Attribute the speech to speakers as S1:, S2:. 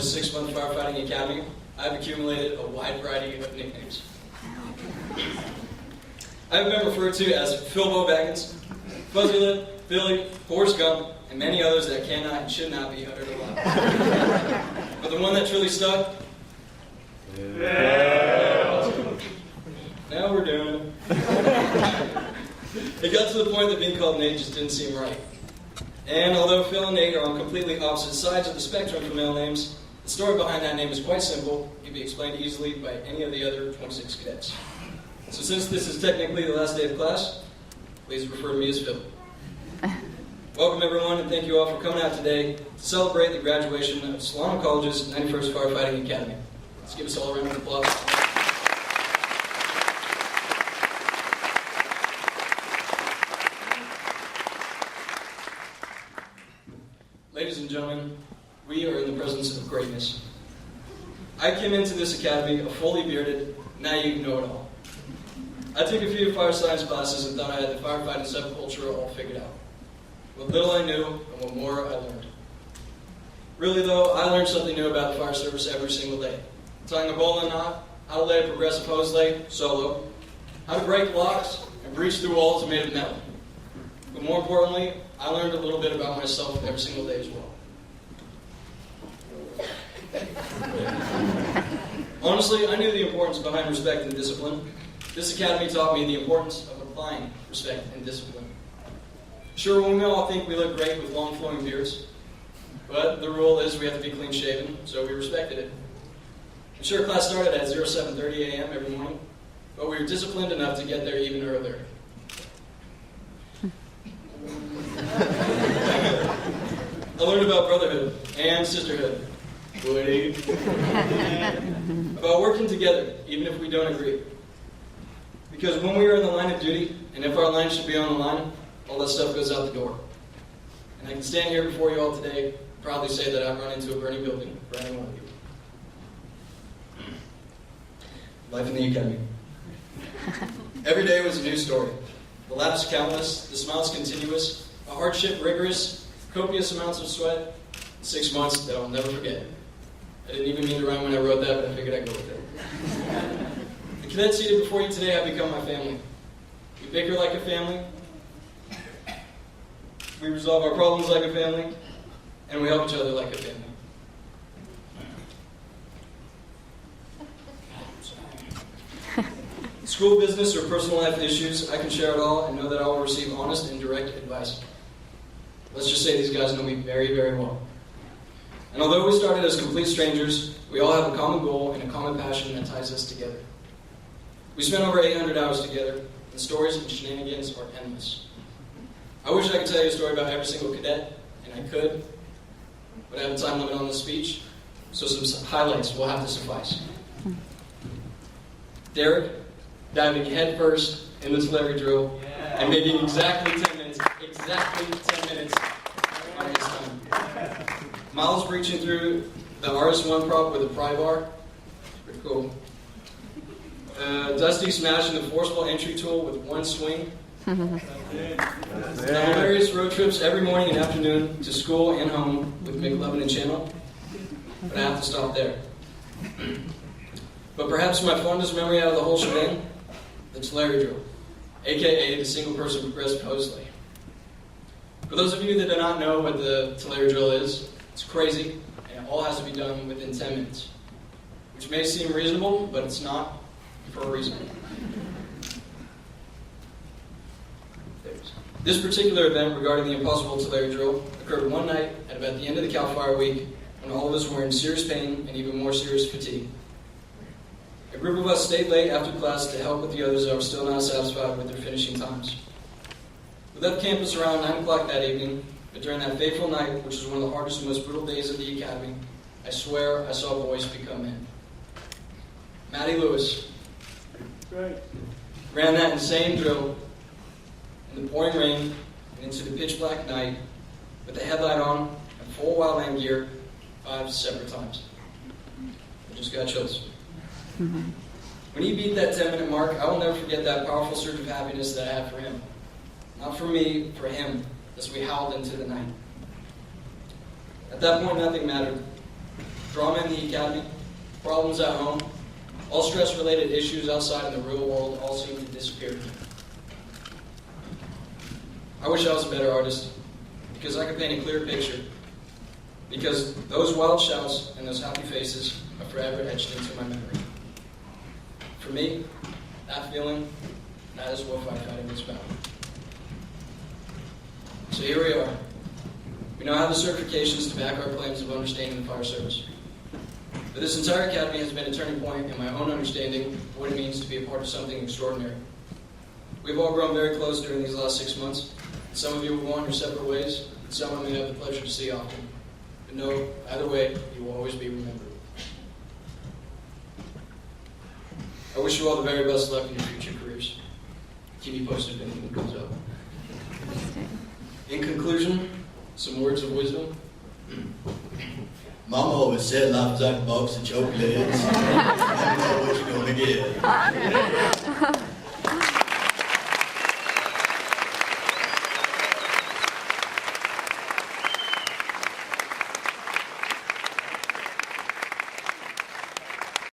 S1: College's 6-month firefighting academy, I've accumulated a wide variety of nicknames. I've been referred to as Philbo Baggins, Fuzzy Lip, Billy, Forrest Gump, and many others that cannot and should not be uttered aloud. But the one that truly stuck? Yeah. Now we're doing it. It got to the point that being called Nate just didn't seem right. And although Phil and Nate are on completely opposite sides of the spectrum for male names, the story behind that name is quite simple. It can be explained easily by any of the other 26 cadets. So since this is technically the last day of class, please refer to me as Phil. Welcome everyone, and thank you all for coming out today to celebrate the graduation of Solano College's 91st Firefighting Academy. Let's give us all a round of applause. Ladies and gentlemen, we are in the presence of greatness. I came into this academy a fully bearded, naive know-it-all. I took a few fire science classes and thought I had the firefighting subculture all figured out. What little I knew, and what more I learned. Really though, I learned something new about the fire service every single day. Tying a bowline knot, how to lay a progressive hose lay, solo, how to break locks, and breach through walls made of metal. But more importantly, I learned a little bit about myself every single day as well. Honestly, I knew the importance behind respect and discipline. This academy taught me the importance of applying respect and discipline. Sure, we may all think we look great with long flowing beards, but the rule is we have to be clean shaven, so we respected it. And sure, class started at 07:30 a.m. every morning, but we were disciplined enough to get there even earlier. I learned about brotherhood and sisterhood. Woody. About working together, even if we don't agree. Because when we are in the line of duty, and if our line should be on the line, all that stuff goes out the door. And I can stand here before you all today and proudly say that I've run into a burning building for any one of you. Life in the academy. Every day was a new story. The laughs countless, the smiles continuous, a hardship rigorous, copious amounts of sweat, 6 months that I'll never forget. I didn't even mean to rhyme when I wrote that, but I figured I'd go with it. The cadets seated before you today have become my family. We bicker like a family. We resolve our problems like a family, and we help each other like a family. School business or personal life issues, I can share it all and know that I will receive honest and direct advice. Let's just say these guys know me very, very well. And although we started as complete strangers, we all have a common goal and a common passion that ties us together. We spent over 800 hours together, and stories and shenanigans are endless. I wish I could tell you a story about every single cadet, and I could, but I have a time limit on this speech, so some highlights will have to suffice. Derek, diving head first in the Tulare drill, and making exactly 10 minutes on his time. Miles breaching through the RS1 prop with a pry bar, pretty cool. Dusty smashing the forceful entry tool with one swing. The hilarious road trips every morning and afternoon to school and home with McLovin and Channel. But I have to stop there. But perhaps my fondest memory out of the whole shebang, the Tulare drill, aka the single-person progressive hose lay. For those of you that do not know what the Tulare drill is, it's crazy, and it all has to be done within 10 minutes. Which may seem reasonable, but it's not for a reason. This particular event regarding the impossible Tulare drill occurred one night at about the end of the CAL FIRE week when all of us were in serious pain and even more serious fatigue. A group of us stayed late after class to help with the others that were still not satisfied with their finishing times. We left campus around 9 o'clock that evening, but during that fateful night, which was one of the hardest and most brutal days of the academy, I swear I saw boys become men. Matty Lewis ran that insane drill in the pouring rain and into the pitch black night with the headlight on and full wildland gear 5 separate times. I just got chills. When he beat that 10-minute mark, I will never forget that powerful surge of happiness that I had for him. Not for me, for him, as we howled into the night. At that point, nothing mattered. drama in the academy, problems at home, all stress-related issues outside in the real world all seem to disappear. I wish I was a better artist, because I could paint a clear picture, because those wild shouts and those happy faces are forever etched into my memory. For me, that feeling, that is what firefighting is about. So here we are. We now have the certifications to back our claims of understanding the fire service. But this entire academy has been a turning point in my own understanding of what it means to be a part of something extraordinary. We've all grown very close during these last 6 months. Some of you will go on your separate ways, and some I may have the pleasure to see often. But no, either way, you will always be remembered. I wish you all the very best luck in your future careers. Keep me posted if anything comes up. In conclusion, some words of wisdom.
S2: Mama always said life is like a box of chocolates. I don't know what you're going to get.